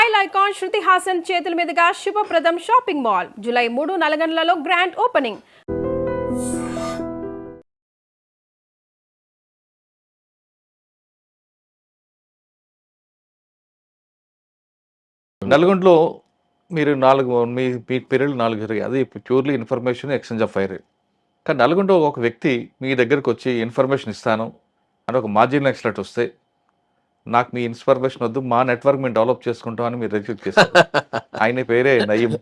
Style icon Shruti Haasan చేతుల మీదుగా Subhapradam shopping mall July 3 నల్గొండలలో గ్రాండ్ ఓపెనింగ్. నల్గొండలో మీరు మీ పీరియడ్ 4 జరిగాయి. అది purely information exchange of fire. కానీ నల్గొండలో ఒక వ్యక్తి మీ దగ్గరకు వచ్చి ఇన్ఫర్మేషన్ ఇస్తాను అని ఒక మార్జినల్ ఎక్స్పర్ట్ వస్తే, నాకు మీ ఇన్ఫర్మేషన్ వద్దు, మా నెట్వర్క్ మేము డెవలప్ చేసుకుంటాం అని మీరు రిజెక్ట్ చేశారు. ఆయన పేరే నయీం.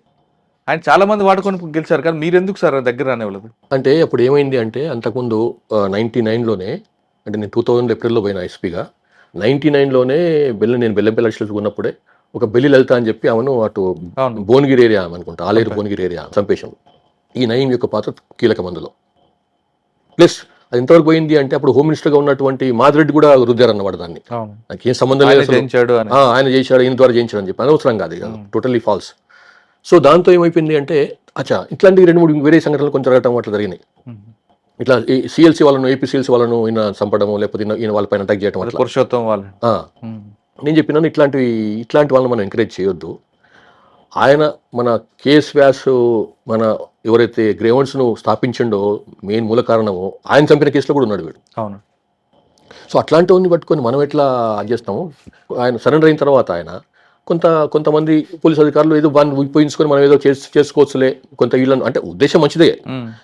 ఆయన చాలా మంది వాడుకొని గెలిచారు, కానీ మీరు ఎందుకు సార్ దగ్గర రానివ్వలేదు? అంటే అప్పుడు ఏమైంది అంటే, అంతకుముందు 99లోనే, అంటే నేను 2000 ఏప్రిల్లో పోయిన ఎస్పీగా, 99లోనే నేను బెల్లంపల్లి అడిషనల్స్ ఉన్నప్పుడే ఒక బెల్లి లలిత అని చెప్పి ఆమెను అటు భువనగిరి ఏరియా అనుకుంటా, ఆలేరు భువనగిరి ఏరియా చంపేశాం. ఈ నయీం యొక్క పాత్ర కీలకం అందులో. ప్లస్ అది ఎంతవరకు పోయింది అంటే, అప్పుడు హోమ్ మినిస్టర్గా ఉన్నటువంటి మాదిరెడ్డి కూడా రుద్దారన్నమాట దాన్ని. నాకు ఏం సంబంధం లేదు, ఆయన చేశాడు, ఈయన ద్వారా చేయించాడు అని చెప్పి. అనవసరం కాదు, టోటల్లీ ఫాల్స్. సో దాంతో ఏమైపోయింది అంటే, ఇట్లాంటి 2-3 వేరే సంఘటనలు కొంచెం జరగటం అట్లా జరిగినాయి. ఇట్లా సిఎల్సీ వాళ్ళను, ఏపీ సిఎల్సీ వాళ్ళను ఈయన చంపడము, లేకపోతే ఈయన వాళ్ళపైన అటాక్ చేయడం. పురుషోత్తం వాళ్ళు నేను చెప్పినాను, ఇట్లాంటి వాళ్ళని మనం ఎంకరేజ్ చేయొద్దు. ఆయన మన కేఎస్ వ్యాస్ మన ఎవరైతే గ్రేవెంట్స్ను స్థాపించిండో మెయిన్ మూల కారణము, ఆయన చంపిన కేసులో కూడా ఉన్నాడు వీడు. అవును. సో అట్లాంటివన్నీ పట్టుకొని మనం ఎట్లా చేస్తాము? ఆయన సరెండర్ అయిన తర్వాత ఆయన కొంతమంది పోలీస్ అధికారులు ఏదో వాడిని ఉపయోగించుకొని మనం ఏదో చేసుకోవచ్చులే, కొంత వీళ్ళను, అంటే ఉద్దేశం మంచిదే,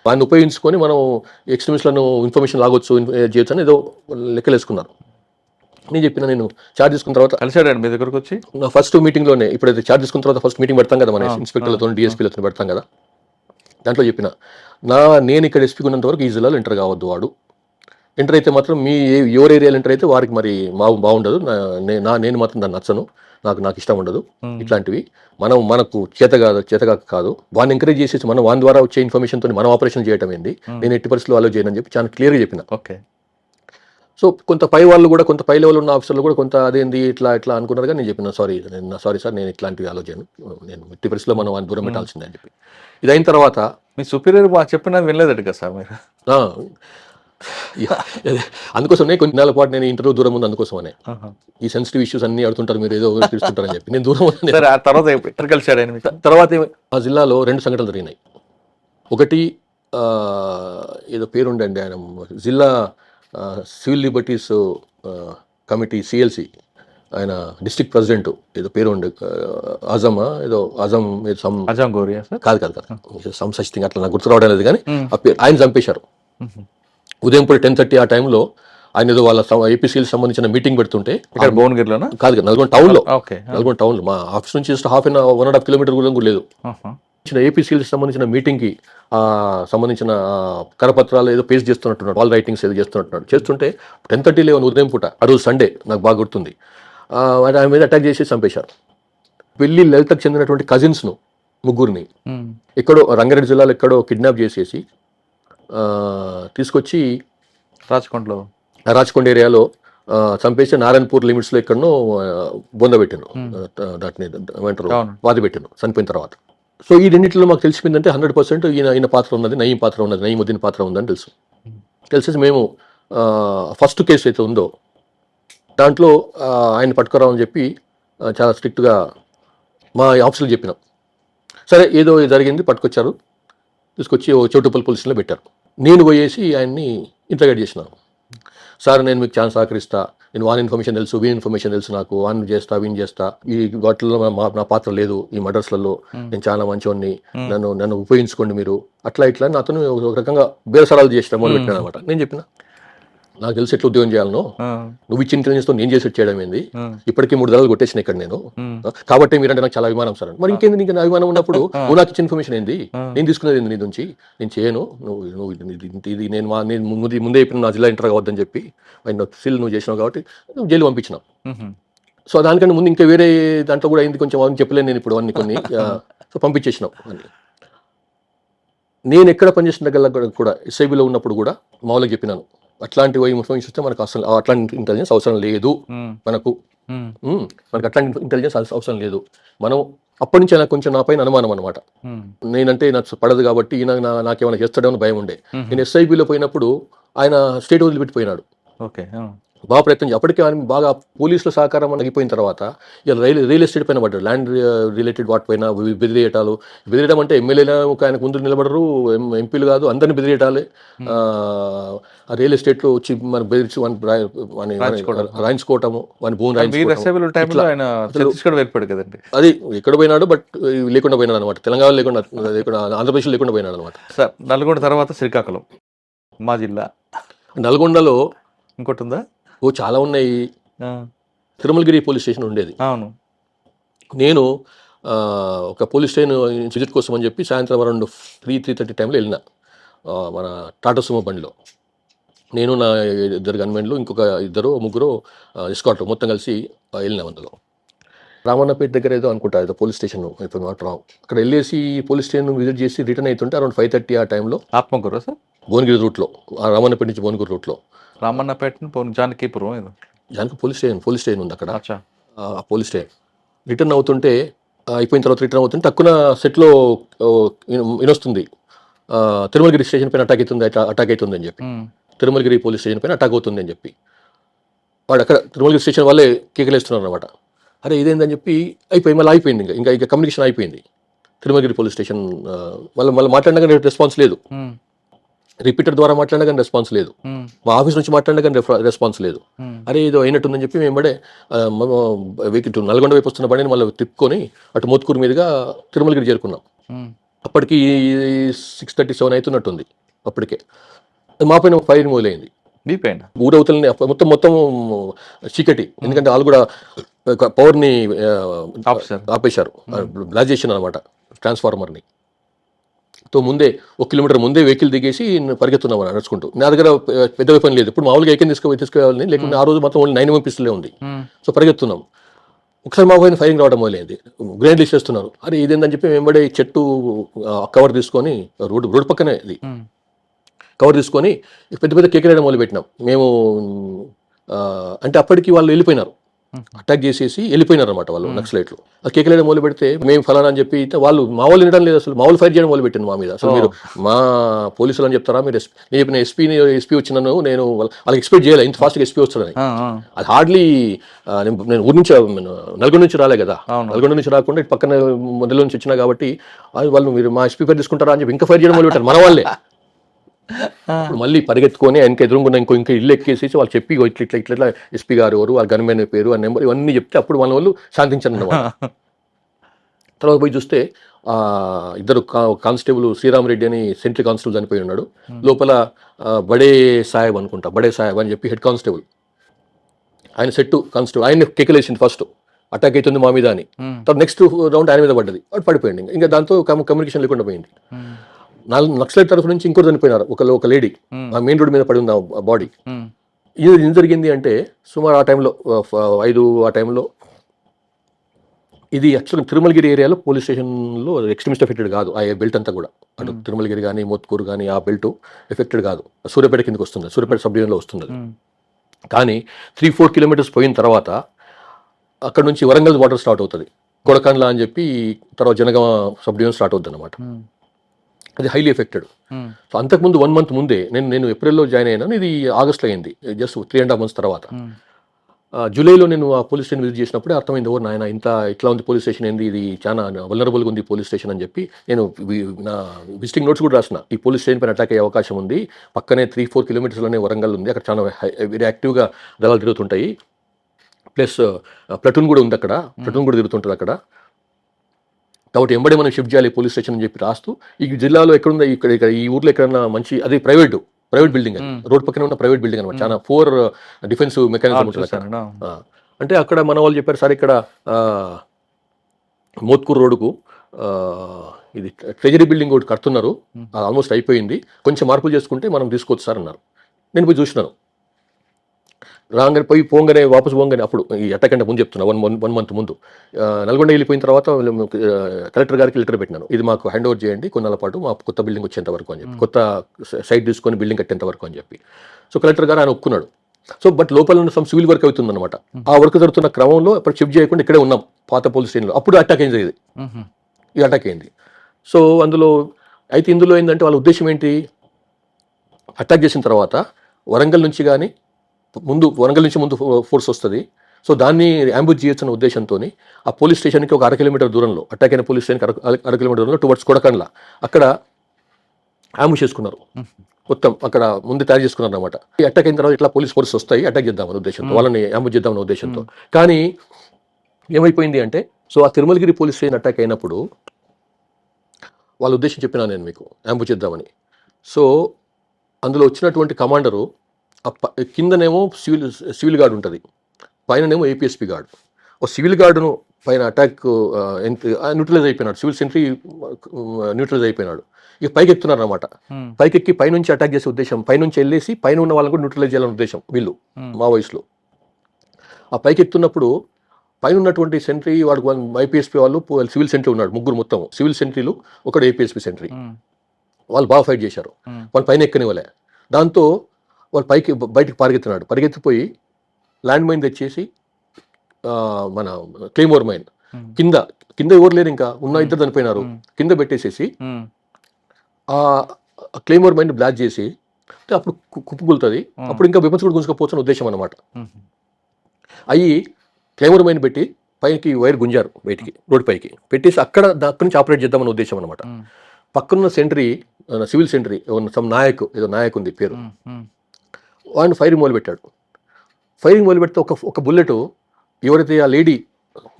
వాడిని ఉపయోగించుకొని మనం ఎక్స్ట్రీమిస్ట్లను ఇన్ఫర్మేషన్ లాగొచ్చు, చేయొచ్చు అని ఏదో లెక్కలేసుకున్నారు. నేను చెప్పిన, నేను ఛార్జ్ తీసుకున్న తర్వాత కలిసాడండి మీ దగ్గరకు వచ్చి. నా ఫస్ట్ మీటింగ్లోనే, ఇప్పుడైతే ఛార్జ్ తీసుకున్న తర్వాత ఫస్ట్ మీటింగ్ పెడతాం కదా మన ఇన్స్పెక్టర్లతో, డిఎస్పీలతో పెడతాం కదా, దాంట్లో చెప్పిన, నేను ఇక్కడ ఎస్పీకి ఉన్నంత వరకు ఈ జిల్లాలో ఎంటర్ కావద్దు. వాడు ఎంటర్ అయితే మాత్రం మీ ఎవరి ఏరియాలో ఎంటర్ అయితే వారికి మరి బాగుండదు, నేను మాత్రం దాన్ని నచ్చను, నాకు ఇష్టం ఉండదు. ఇట్లాంటివి మనకు చేతగా కాదు, వాడిని ఎంకరేజ్ చేసేసి మనం వాని ద్వారా వచ్చే ఇన్ఫర్మేషన్తో మనం ఆపరేషన్ చేయడం ఏంది, నేను ఎట్టి పరిస్థితుల్లో అలో చేయను అని చెప్పి చాలా క్లియర్గా చెప్పిన. ఓకే. సో కొంత పై వాళ్ళు కూడా, కొంత పై లెవెల్ ఉన్న ఆఫీసర్లు కూడా కొంత అదేంది ఇట్లా అనుకున్నారు. కానీ నేను చెప్పిన, సారీ సార్, నేను ఇట్లాంటివి ఆలోచన, నేను ఎట్టి పరిస్థితిలో మనం వాడిని దూరం పెట్టాల్సిందే అని చెప్పి. ఇది అయిన తర్వాత మీ సుపీరియర్ చెప్పినా వినలేదట కదా సార్ మీరు? అందుకోసమే కొన్ని నెలల పాటు నేను ఇంటర్వ్యూ దూరం ఉంది. అందుకోసమనే ఈ సెన్సిటివ్ ఇష్యూస్ అన్ని అడుగుతుంటారు, మీరు ఏదో తెలుసుకుంటారని చెప్పి నేను దూరం ఉంది. తర్వాత ఆ జిల్లాలో 2 సంఘటనలు జరిగినాయి. ఒకటి ఏదో పేరుండండి, ఆయన జిల్లా సివిల్ లిబర్టీస్ కమిటీ సిఎల్సి, ఆయన డిస్ట్రిక్ట్ ప్రెసిడెంట్, ఏదో పేరు ఉండే, అజం గోరియా కాదు సమ్ సచ్ థింగ్, అట్లా నాకు గుర్తు రావడం లేదు. కానీ ఆ పేరు, ఆయన చంపేశారు ఉదయం పూట 10:30 ఆ టైంలో. ఆయన ఏదో వాళ్ళ ఏపీసీఎల్కి సంబంధించిన మీటింగ్ పెడుతుంటే, భువనగిరిలోనా కాదు, నల్గొండ టౌన్లో మా ఆఫీస్ నుంచి జస్ట్ 1.5 కిలోమీటర్ కూడా లేదు. ఏపీసీఎల్కి సంబంధించిన మీటింగ్కి సంబంధించిన కరపత్రాలు ఏదో పేస్ట్ చేస్తున్నట్టున్నాడు, వాల్ రైటింగ్స్ ఏదో చేస్తుంటే 10:30 లేవని ఉదయం పూట, ఆ రోజు సండే, నాకు బాగా గుర్తుంది, ఆయన మీద అటాక్ చేసి చంపేశారు. పెళ్లి లలితకు చెందినటువంటి కజిన్స్ను 3 ఎక్కడో రంగారెడ్డి జిల్లాలో ఎక్కడో కిడ్నాప్ చేసేసి తీసుకొచ్చి రాచకొండ ఏరియాలో చంపేసి నారాయణపూర్ లిమిట్స్లో ఎక్కడనో బొందబెట్టాను, దాటిని ఏమంటారు, వాది పెట్టాను చనిపోయిన తర్వాత. సో ఈ రెండింటిలో మాకు తెలిసిపోయిందంటే 100% ఈయన పాత్ర ఉన్నది, నయీం పాత్ర ఉన్నది, నయీముద్దీన్ పాత్ర ఉందని తెలిసేసి మేము ఫస్ట్ కేసు అయితే ఉందో దాంట్లో ఆయన పట్టుకురావని చెప్పి చాలా స్ట్రిక్ట్గా మా ఆఫీసులో చెప్పినాం. సరే ఏదో జరిగింది, పట్టుకొచ్చారు, తీసుకొచ్చి చౌటుప్పల్ పోలీస్ స్టేషన్లో పెట్టారు. నేను పోయేసి ఆయన్ని ఇంట్రాగేట్ చేసినాను. సార్, నేను మీకు ఛాన్స్ సహకరిస్తా, నేను వాన్ ఇన్ఫర్మేషన్ తెలుసు, వీన్ ఇన్ఫర్మేషన్ తెలుసు, నాకు వాన్ చేస్తా, వీన్ చేస్తా, ఈ వాటిల్లో నా పాత్ర లేదు, ఈ మర్డర్స్లలో నేను చాలా మంచివాడిని, నన్ను ఉపయోగించుకోండి మీరు, అట్లా ఇట్లా అతను ఒక రకంగా బేరసరాలు చేసిన మొదలు పెట్టాను అనమాట. నేను చెప్పిన, నాకు తెలిసి ఎట్లా ఉద్యోగం చేయాలనో, నువ్వు ఇచ్చిన ఇంటెలిజెన్స్తో నేను చేసి చేయడం ఏంది, ఇప్పటికీ 3 దళాలు కొట్టేసిన ఇక్కడ నేను, కాబట్టి మీరంటే నాకు చాలా అభిమానం సార్. మరి ఇంకేంది నీకు అభిమానం ఉన్నప్పుడు నువ్వు నాకు ఇచ్చిన ఇన్ఫర్మేషన్ ఏంది, నేను తీసుకునేది ఏంది నీ నుంచి, నేను చేయను, నువ్వు ఇది నేను ముందే చెప్పిన నా జిల్లా ఎంటర్ కావద్దని చెప్పి నువ్వు చేసినావు కాబట్టి నువ్వు జైలు పంపించినావు. సో దానికంటే ముందు ఇంకా వేరే దాంట్లో కూడా అయింది, కొంచెం అవన్నీ చెప్పలేను నేను ఇప్పుడు అన్ని కొన్ని. సో పంపించేసినావు అని. నేను ఎక్కడ పనిచేసిన దగ్గర కూడా ఎస్ఐబిలో ఉన్నప్పుడు కూడా మామూలుగా చెప్పినాను, అట్లాంటి ఇన్ఫర్మేషన్ వస్తే మనకు అసలు అట్లాంటి ఇంటెలిజెన్స్ అవసరం లేదు, మనకు అట్లాంటి ఇంటెలిజెన్స్ అవసరం లేదు. మనం అప్పటి నుంచి నాకు కొంచెం నా పైన అనుమానం అనమాట, నేనంటే నాకు పడదు కాబట్టి ఈయన నాకేమైనా చేస్తాడో అని భయం ఉండే. నేను ఎస్ఐబిలో పోయినప్పుడు ఆయన స్టేట్ వదిలిపెట్టిపోయినాడు. బాగా ప్రయత్నం అప్పటికే ఆయన బాగా పోలీసుల సహకారం ఆగిపోయిన తర్వాత ఇలా రియల్ ఎస్టేట్ పైన పడ్డాడు. ల్యాండ్ రిలేటెడ్ వాటి పైన బెదిరియటాలు. బెదిరియడం అంటే ఎమ్మెల్యేలు ఆయన ముందు నిలబడరు, ఎంపీలు కాదు, అందరిని బెదిరియటాలే. ఆ రియల్ ఎస్టేట్లో వచ్చి మన బెదిరించి రాయించుకోవటము, వాని భూమి వెళ్ళిపోయాడు కదండి. అది ఎక్కడ పోయినాడు, బట్ లేకుండా పోయినాడు అనమాట. తెలంగాణ లేకుండా ఆంధ్రప్రదేశ్ లేకుండా పోయినాడు అనమాట. సార్ నల్గొండ తర్వాత శ్రీకాకుళం మా జిల్లా. నల్గొండలో ఇంకోటి ఉందా? చాలా ఉన్నాయి. తిరుమలగిరి పోలీస్ స్టేషన్ ఉండేది. అవును. నేను ఒక పోలీస్ స్టేషన్ విజిట్ కోసం అని చెప్పి సాయంత్రం అరౌండ్ 3:30 టైంలో వెళ్ళిన మన టాటా సుమో బండిలో. నేను నా 2 గన్మెన్లు, ఇంకొక 2-3 ఎస్కార్ట్ మొత్తం కలిసి వెళ్ళినాం. అందులో రామన్నపేట దగ్గర ఏదో అనుకుంటా, ఏదో పోలీస్ స్టేషన్ ఇప్పుడు రావు. అక్కడ వెళ్ళేసి పోలీస్ స్టేషన్ విజిట్ చేసి రిటర్న్ అవుతుంటే అరౌండ్ 5:30 ఆ టైంలో ఆత్మకూరు సార్, భువనగిరి రూట్లో, రామన్నపేట నుంచి భువనగిరి రూట్లో. రామన్నపేట జానకీపురం పోలీస్ స్టేషన్ ఉంది అక్కడ. ఆ పోలీస్ స్టేషన్ రిటర్న్ అవుతుంటే అయిపోయిన తర్వాత రిటర్న్ అవుతుంటే తక్కువ సెట్లో వినొస్తుంది, తిరుమలగిరి స్టేషన్ పైన అటాక్ అవుతుంది అని చెప్పి, తిరుమలగిరి పోలీస్ స్టేషన్ పైన అటాక్ అవుతుంది అని చెప్పి వాడు అక్కడ తిరుమలగిరి స్టేషన్ వాళ్ళే కేకలేస్తున్నారు అనమాట. అరే ఇదేందని చెప్పి మళ్ళీ అయిపోయింది. ఇంకా కమ్యూనికేషన్ అయిపోయింది. తిరుమలగిరి పోలీస్ స్టేషన్ మళ్ళీ మాట్లాడినా కానీ రెస్పాన్స్ లేదు. రిపీటర్ ద్వారా మాట్లాడినా కానీ రెస్పాన్స్ లేదు. మా ఆఫీస్ నుంచి మాట్లాడినా కానీ రెస్పాన్స్ లేదు. అరే ఏదో అయినట్టుందని చెప్పి మేము వెహికల్ నల్గొండ వైపు వస్తున్న బండిని మళ్ళీ తిప్పుకొని అటు మోత్కూరు మీదుగా తిరుమలగిరి చేరుకున్నాం. అప్పటికి 6:37 అవుతున్నట్టుంది. అప్పటికే మా పైన ఫైరింగ్ మొదలైంది. మీ పైన ఊరవతలని మొత్తం చీకటి. ఎందుకంటే వాళ్ళు కూడా పవర్ని ఆపేశారు, బ్లాస్ట్ చేసిన అనమాట ట్రాన్స్ఫార్మర్ని. తో ముందే 1 కిలోమీటర్ ముందే వెహికల్ దిగేసి పరిగెత్తున్నాం నడుచుకుంటూ. నా దగ్గర పెద్ద వెపన్ లేదు. ఇప్పుడు మామూలుగా ఏకైనా తీసుకురావాలని, లేకుంటే ఆ రోజు మొత్తం ఓన్లీ 9mm పిస్టలే ఉంది. సో పరిగెత్తున్నాం. ఒకసారి మా పైన ఫైరింగ్ రావడం మొదలైంది. గ్రెనేడ్ ఇచ్చేస్తున్నారు. అరే ఇదేందని చెప్పి వెంబడే చెట్టు కవర్ తీసుకొని, రోడ్డు పక్కనే ఇది కవర్ తీసుకొని పెద్ద పెద్ద కేకలేయడం మొదలుపెట్టినాం మేము. అంటే అప్పటికి వాళ్ళు వెళ్ళిపోయినారు, అటాక్ చేసేసి వెళ్ళిపోయినారు అనమాట వాళ్ళు నక్సలైట్లు. ఆ కేకలేయడం మొదలు పెడితే మేము ఫలానా అని చెప్పి వాళ్ళు వినడం లేదు. అసలు మామూలు ఫైర్ చేయడం మొదలు పెట్టింది మా మీద. అసలు మీరు మా పోలీసులు అని చెప్తారా? మీరు నేను ఎస్పీ వచ్చినాను, నేను వాళ్ళకి ఎక్స్పెక్ట్ చేయలేదు ఇంత ఫాస్ట్గా ఎస్పీ వస్తాడని. అది హార్డ్లీ నేను ఊరి నుంచి నల్గొండ నుంచి రాలే కదా, నల్గొండ నుంచి రాకుండా ఇటు పక్కన మొదల నుంచి వచ్చినా కాబట్టి వాళ్ళు మీరు మా ఎస్పీ పేరు తీసుకుంటారా అని చెప్పి ఇంకా ఫైర్ చేయడం మొదలు పెట్టారు మన వాళ్ళే. మళ్ళీ పరిగెత్తుకొని ఆయనకి ఎదురుకున్న ఇంకా ఇల్లు ఎక్కేసి వాళ్ళు చెప్పి ఇట్లా ఎస్పీ గారు ఎవరు, వాళ్ళ గన్మెన్ పేరు, ఆ నెంబర్ ఇవన్నీ చెప్తే అప్పుడు మన వాళ్ళు శాంతించారు అన్నమాట. తర్వాత పోయి చూస్తే 2 కానిస్టేబుల్ శ్రీరామరెడ్డి అని సెంట్రీ కానిస్టేబుల్ చనిపోయి ఉన్నాడు. లోపల బడే సాహెబ్ అని చెప్పి హెడ్ కానిస్టేబుల్, ఆయన సెట్టు కానిస్టేబుల్, ఆయన కేకలేసింది ఫస్ట్ అటాక్ అవుతుంది మా మీద అని. తర్వాత నెక్స్ట్ రౌండ్ ఆయన మీద పడ్డది, వాడు పడిపోయింది. ఇంకా దాంతో కమ్యూనికేషన్ లేకుండా పోయింది. 4 నక్సలైట్ తరఫు నుంచి ఇంకోటి చనిపోయినారు, ఒక లేడీ ఆ మెయిన్ రోడ్ మీద పడి ఉంది ఆ బాడీ. ఇది ఏం జరిగింది అంటే సుమారు ఆ టైంలో 5 ఆ టైంలో ఇది యాక్చువల్గా తిరుమలగిరి ఏరియాలో పోలీస్ స్టేషన్లో ఎక్స్ట్రీమిస్ట్ ఎఫెక్టెడ్ కాదు. ఆ బెల్ట్ అంతా కూడా అటు తిరుమలగిరి కానీ మోత్కూరు కానీ ఆ బెల్ట్ ఎఫెక్టెడ్ కాదు. సూర్యాపేట కిందకి వస్తుంది, సూర్యాపేట సబ్ డివిజన్లో వస్తుంది. కానీ 3-4 కిలోమీటర్స్ పోయిన తర్వాత అక్కడ నుంచి వరంగల్ బార్డర్ స్టార్ట్ అవుతుంది, కొడకండ్ల అని చెప్పి. తర్వాత జనగామ సబ్ డివిజన్ స్టార్ట్ అవుతుంది అనమాట. అది హైలీ ఎఫెక్టెడ్. సో అంతకుముందు 1 month ముందే నేను ఏప్రిల్లో జాయిన్ అయినాను, ఇది ఆగస్ట్లో అయింది, జస్ట్ 3.5 months తర్వాత. జూలైలో నేను ఆ పోలీస్ స్టేషన్ విజిట్ చేసినప్పుడే అర్థమైంది, ఓ నాయన ఇట్లా ఉంది పోలీస్ స్టేషన్, ఏంది ఇది చాలా వల్నరబుల్గా ఉంది పోలీస్ స్టేషన్ అని చెప్పి. నేను నా విజిటింగ్ నోట్స్ కూడా రాసిన, ఈ పోలీస్ స్టేషన్ పైన అటాక్ అయ్యే అవకాశం ఉంది, పక్కనే 3-4 కిలోమీటర్స్లోనే వరంగల్ ఉంది, అక్కడ చాలా వెరీ యాక్టివ్గా దళాలు తిరుగుతుంటాయి, ప్లస్ ప్లటూన్ కూడా ఉంది అక్కడ, ప్లటూన్ కూడా తిరుగుతుంటుంది అక్కడ, కాబట్టి ఎంబడే మనం షిఫ్ట్ చేయాలి పోలీస్ స్టేషన్ అని చెప్పి రాస్తూ, ఈ జిల్లాలో ఎక్కడుందా, ఇక్కడ ఈ ఊర్లో ఎక్కడన్నా మంచి, అది ప్రైవేట్ బిల్డింగ్, అది రోడ్ పక్కన ఉన్న ప్రైవేట్ బిల్డింగ్ అనమాట, చాలా 4 డిఫెన్స్ మెకానిజం ఉంటుంది అక్కడ. అంటే అక్కడ మన వాళ్ళు చెప్పారు, సార్ ఇక్కడ మోత్కూరు రోడ్డుకు ఇది ట్రెజరీ బిల్డింగ్ ఒకటి కడుతున్నారు, ఆల్మోస్ట్ అయిపోయింది, కొంచెం మార్పులు చేసుకుంటే మనం తీసుకోవచ్చు సార్ అన్నారు. నేను పోయి చూసినాను, రాగానే పోగానే వాపసు పోగానే, అప్పుడు ఈ అటాక్ అంటే ముందు చెప్తున్నా, 1 month ముందు నల్గొండ వెళ్ళిపోయిన తర్వాత కలెక్టర్ గారికి లెటర్ పెట్టినాను, ఇది మాకు హ్యాండ్ ఓవర్ చేయండి కొన్నాళ్ళ పాటు, మా కొత్త బిల్డింగ్ వచ్చేంత వరకు అని చెప్పి, కొత్త సైట్ తీసుకొని బిల్డింగ్ కట్టేంత వరకు అని చెప్పి. సో కలెక్టర్ గారు ఆయన ఒప్పుకున్నాడు. సో బట్ లోపల ఉన్న సమ్ సివిల్ వర్క్ అవుతుందన్నమాట. ఆ వర్క్ జరుగుతున్న క్రమంలో ఇప్పుడు షిఫ్ట్ చేయకుండా ఇక్కడే ఉన్నాం పాత పోలీస్ స్టేషన్లో. అప్పుడు అటాక్ అయింది, ఇది అటాక్ అయింది. సో ఇందులో ఏంటంటే వాళ్ళ ఉద్దేశం ఏంటి, అటాక్ చేసిన తర్వాత వరంగల్ నుంచి కానీ ముందు వరంగల్ నుంచి ముందు ఫోర్స్ వస్తుంది. సో దాన్ని అంబుష్ చేయొచ్చు అన్న ఉద్దేశంతో ఆ పోలీస్ స్టేషన్కి ఒక 1/2 కిలోమీటర్ దూరంలో, అటాక్ అయిన పోలీస్ స్టేషన్కి 1/2 కిలోమీటర్ దూరంలో టువర్డ్స్ కొడకండ్ల అక్కడ అంబుష్ చేసుకున్నారు. మొత్తం అక్కడ ముందు తయారు చేసుకున్నారు అనమాట. ఈ అటాక్ అయిన తర్వాత ఇట్లా పోలీస్ ఫోర్స్ వస్తాయి, అటాక్ చేద్దామనే ఉద్దేశంతో, వాళ్ళని అంబుష్ చేద్దామనే ఉద్దేశంతో. కానీ ఏమైపోయింది అంటే, సో ఆ తిరుమలగిరి పోలీస్ స్టేషన్ అటాక్ అయినప్పుడు వాళ్ళ ఉద్దేశం చెప్పినా నేను మీకు, అంబుష్ చేద్దామని. సో అందులో వచ్చినటువంటి కమాండరు కిందనేమో సివిల్ గార్డ్ ఉంటుంది, పైననేమో ఏపీఎస్పీ గార్డ్. ఓ సివిల్ గార్డును పైన అటాక్ న్యూట్రలైజ్ అయిపోయినాడు, సివిల్ సెంట్రీ న్యూట్రలైజ్ అయిపోయినాడు. ఇక పైకి ఎక్కుతున్నారు అనమాట. పైకెక్కి పైనుంచి అటాక్ చేసే ఉద్దేశం, పైనుంచి వెళ్ళేసి పైన ఉన్న వాళ్ళని కూడా న్యూట్రలైజ్ చేయాలనే ఉద్దేశం వీళ్ళు మావోయిస్టులు. ఆ పైకి ఎక్కుతున్నప్పుడు పైన ఉన్నటువంటి సెంట్రీ వాడు ఐపీఎస్పీ వాళ్ళు సివిల్ సెంట్రీ ఉన్నాడు, ముగ్గురు మొత్తం సివిల్ సెంట్రీలు, ఒకటి ఏపీఎస్పీ సెంట్రీ. వాళ్ళు బాగా ఫైట్ చేశారు, వాళ్ళు పైన ఎక్కనివ్వలే. దాంతో వాళ్ళు బయటికి పరిగెత్తిపోయి ల్యాండ్ మైన్ తెచ్చేసి మన క్లెయిమోర్ మైన్ కింద ఎవరు లేరు, ఇంకా ఉన్న ఇద్దరు చనిపోయినారు, కింద పెట్టేసేసి ఆ క్లెయిమోర్ మైన్ బ్లాక్ చేసి అప్పుడు కుప్పుగులుతుంది, అప్పుడు ఇంకా వెపన్స్ కూడా గుంజుకోవచ్చు అని ఉద్దేశం అనమాట. అయ్యి క్లెయిమోర్ మైన్ పెట్టి పైకి వైర్ గుంజారు, బయటికి రోడ్ పైకి పెట్టేసి అక్కడి నుంచి ఆపరేట్ చేద్దామని ఉద్దేశం అనమాట. పక్కనున్న sentry, civil sentry some Nayak ఉంది పేరు, వాడిని ఫైరింగ్ మొదలుపెట్టాడు. ఫైరింగ్ మొదలుపెడితే ఒక బుల్లెట్ ఎవరైతే ఆ లేడీ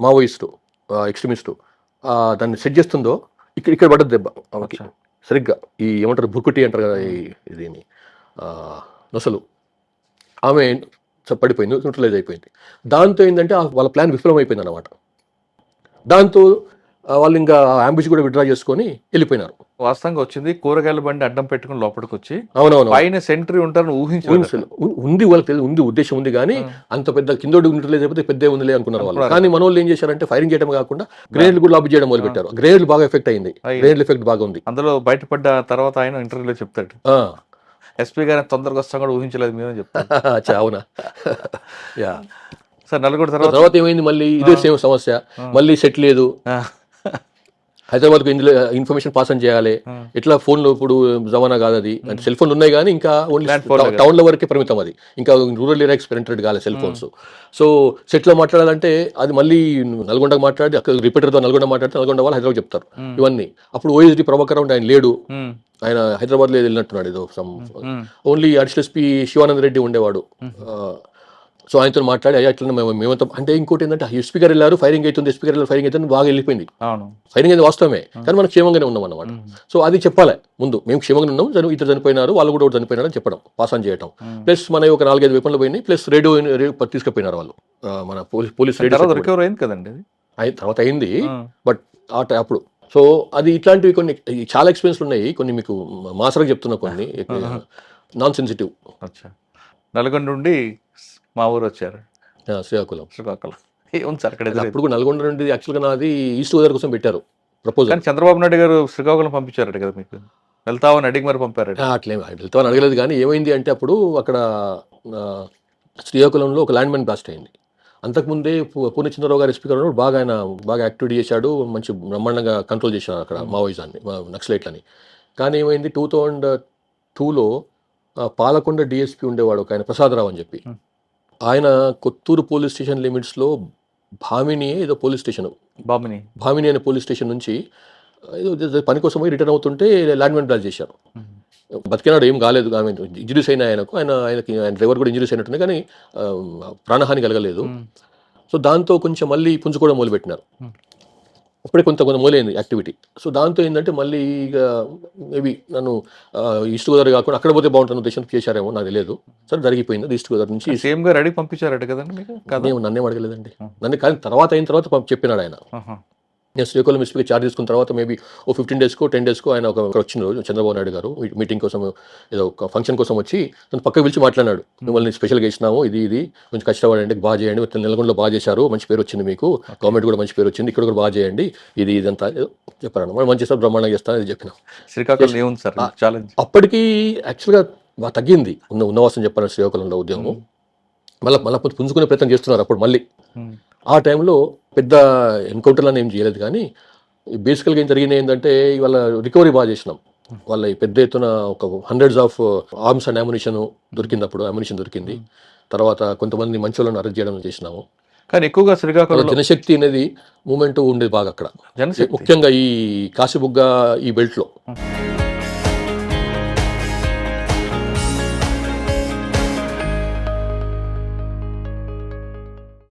మావోయిస్టు ఎక్స్ట్రీమిస్టు దాన్ని సెట్ చేస్తుందో ఇక్కడ పడ్డది దెబ్బ ఆమెకి సరిగ్గా. ఈ ఏమంటారు బుర్కుటి అంటారు కదా, దీన్ని నొసలు, ఆమె పడిపోయింది, న్యూట్రలైజ్ అయిపోయింది. దాంతో ఏంటంటే వాళ్ళ ప్లాన్ విఫలం అయిపోయింది అన్నమాట. దాంతో వాళ్ళు ఇంకా అంబుష్ కూడా విత్డ్రా చేసుకొని వెళ్ళిపోయినారు. వాస్తవంగా వచ్చింది కూరగాయల బండి అడ్డం పెట్టుకుని లోపలికి వచ్చి, అవునవును, పైన సెంట్రీ ఉంటారని ఊహించి ఉంది, వాళ్ళకి తెలియదు, ఉంది ఉద్దేశం ఉంది, కానీ అంత పెద్ద కిందోడు న్యూట్రలైజ్ అయిపోతే పెద్ద ఉందిలే అనుకున్నారు వాళ్ళు. కానీ మన వాళ్ళు ఏం చేశారంటే ఫైరింగ్ చేయడం కాకుండా గ్రేనేడ్లు కూడా లాబీ చేయడం మొదలు పెట్టారు. గ్రేనేడ్లు బాగా ఎఫెక్ట్ అయింది, గ్రేనేడ్ ఎఫెక్ట్ బాగా ఉంది. అందులో బయటపడ్డ తర్వాత ఆయన ఇంటర్వ్యూలో చెప్తాడు, ఎస్పీ గారిని తొందరగా వస్తాం కూడా ఊహించలేదు మీరు అని చెప్తారు. అవునా? యా సార్, నలుగురు తర్వాత ఏమైంది, మళ్ళీ ఇదే సేమ్ సమస్య, మళ్ళీ సెట్ లేదు. హైదరాబాద్కు ఇందులో ఇన్ఫర్మేషన్ పాస్ అని చేయాలి, ఎట్లా ఫోన్లో ఇప్పుడు జమానా కాదు అది, అంటే సెల్ ఫోన్లు ఉన్నాయి కానీ ఇంకా ఓన్లీ టౌన్ల వరకే పరిమితం, అది ఇంకా రూరల్ ఏరియాకి పెనిట్రేట్ కాలేదు సెల్ ఫోన్స్. సో సెట్లో మాట్లాడాలంటే అది మళ్ళీ నల్గొండకు మాట్లాడి అక్కడ రిపీటర్తో నల్గొండ మాట్లాడితే నల్గొండ వాళ్ళు హైదరాబాద్ చెప్తారు ఇవన్నీ. అప్పుడు ఓఎస్డి ప్రభాకర్ ఆయన లేడు, ఆయన హైదరాబాద్లో వెళ్ళినట్టున్నాడు, ఏదో only additional SP Shivananda Reddy ఉండేవాడు. సో ఆయనతో మాట్లాడి అయ్యా ఇట్లా మేమంతా, అంటే ఇంకోటి ఏంటంటే ఎస్పీ గారు వెళ్ళారు, ఫైరింగ్ అవుతుంది, ఎస్పీ గారు వెళ్ళారు, ఫైరింగ్ అవుతుంది, బాగా వెళ్ళిపోయింది. ఫైరింగ్ అయితే వాస్తవమే, కానీ మనం క్షేమంగానే ఉన్నాం అన్నమాట. సో అది చెప్పాలి ముందు, మేము క్షేమంగా ఉన్నాం, ఇద్దరు చనిపోయినారు, వాళ్ళు కూడా చనిపోయినారు అని చెప్పడం, పాస్ ఆన్ చేయడం. ప్లస్ మన ఒక 4-5 వెపన్లు పోయినాయి, ప్లస్ రేడియో తీసుకుపోయినారు వాళ్ళు, మన పోలీస్ రికవర్ అయింది కదండి, తర్వాత అయింది. బట్ అప్పుడు సో అది ఇట్లాంటివి కొన్ని చాలా ఎక్స్పీరియన్స్ ఉన్నాయి, కొన్ని మీకు మాసరకు చెప్తున్నా, కొన్ని నాన్ సెన్సిటివ్. నల్గొండ నుండి మా ఊరు వచ్చారు, శ్రీకాకుళం. ఏముంది సార్ అక్కడ? అప్పుడు నల్గొండ నుండి యాక్చువల్గా నాది ఈస్ట్ గోదావరి కోసం పెట్టారు ప్రపోజల్, కానీ చంద్రబాబు నాయుడు గారు శ్రీకాకుళం పంపించారట కదా, మీకు వెళ్తామని అడిగి మరి పంపారు? అట్లేం వెళ్తామని అడగలేదు, కానీ ఏమైంది అంటే అప్పుడు అక్కడ శ్రీకాకుళంలో ఒక ల్యాండ్ మైన్ బ్లాస్ట్ అయింది. అంతకుముందే పూర్ణచంద్రరావు గారు ఎస్పీ గారు బాగా యాక్టివిటీ చేశాడు, మంచి బ్రహ్మాండంగా కంట్రోల్ చేశాడు అక్కడ మావోయిజాన్ని, నక్సలైట్లని. కానీ ఏమైంది 2002లో పాలకొండ డిఎస్పీ ఉండేవాడు ఒక ఆయన, ప్రసాదరావు అని చెప్పి, ఆయన కొత్తూరు పోలీస్ స్టేషన్ లిమిట్స్లో భామిని ఏదో పోలీస్ స్టేషన్, భామిని అనే పోలీస్ స్టేషన్ నుంచి ఏదో పని కోసం పోయి రిటర్న్ అవుతుంటే ల్యాండ్ మైన్ బ్లాస్ట్ చేశారు. బతికినాడు, ఏం కాలేదు, ఆమె ఇంజురీస్ అయినా ఆయనకి డ్రైవర్ కూడా ఇంజురీస్ అయినట్టుంది, కానీ ప్రాణహాని కలగలేదు. సో దాంతో కొంచెం మళ్ళీ పుంజుకోవడం మొదలుపెట్టినారు, అప్పుడే కొంత మొదలైంది యాక్టివిటీ. సో దాంతో ఏంటంటే మళ్ళీ ఇక మేబీ నన్ను ఈస్ట్ గోదావరి కాకుండా అక్కడ పోతే బాగుంటుంది ఉద్దేశం చేశారేమో, నాకు తెలియదు. సరే జరిగిపోయింది, ఈస్ట్ గోదావరి నుంచి సేమ్ గారు అడిగి పంపించారట కదండి మీకు? నన్నేం అడగలేదండి, కానీ తర్వాత అయిన తర్వాత చెప్పినాడు ఆయన. నేను శ్రీకాకుళం ఎస్పీకి చార్జ్ తీసుకున్న తర్వాత మేబీ 15 డేస్కో 10 డేస్కో ఆయన ఒక వచ్చిన రోజు చంద్రబాబు నాయుడు గారు మీటింగ్ కోసం, ఏదో ఒక ఫంక్షన్ కోసం వచ్చి నన్ను పక్కకు పిలిచి మాట్లాడాడు, మిమ్మల్ని స్పెషల్గా ఇచ్చినాము, ఇది కొంచెం కష్టపడండి, బాగా చేయండి, నల్గొండలో బాగా చేశారు, మంచి పేరు వచ్చింది మీకు, గవర్నమెంట్ కూడా మంచి పేరు వచ్చింది, ఇక్కడ కూడా బాగా చేయండి, ఇదంతా చెప్పారు. మనం మంచి సార్ బ్రహ్మాండంగా చేస్తాను ఇది చెప్పినాం. శ్రీకాకుళం ఏముంది సార్ ఛాలెంజ్? అప్పటికి యాక్చువల్గా బాగా తగ్గింది ఉన్నవాసం చెప్పాను శ్రీకాకుళంలో ఉద్యోగం, మళ్ళీ పుంజుకునే ప్రయత్నం చేస్తున్నారు అప్పుడు మళ్ళీ. ఆ టైంలో పెద్ద ఎన్కౌంటర్లను ఏం చేయలేదు, కానీ బేసికల్గా ఏం జరిగినాయి ఏంటంటే ఇవాళ రికవరీ బాగా చేసినాం. వాళ్ళ పెద్ద ఎత్తున ఒక 100s of arms and ammunition దొరికింది, అప్పుడు అమ్యునిషన్ దొరికింది. తర్వాత కొంతమంది మంచోళ్ళని అరెస్ట్ చేయడం చేసినాము. కానీ ఎక్కువగా శ్రీకాకుళంలో జనశక్తి అనేది మూమెంట్ ఉండేది బాగా అక్కడ, జనశక్తి ముఖ్యంగా ఈ కాశీబుగ్గ ఈ బెల్ట్లో.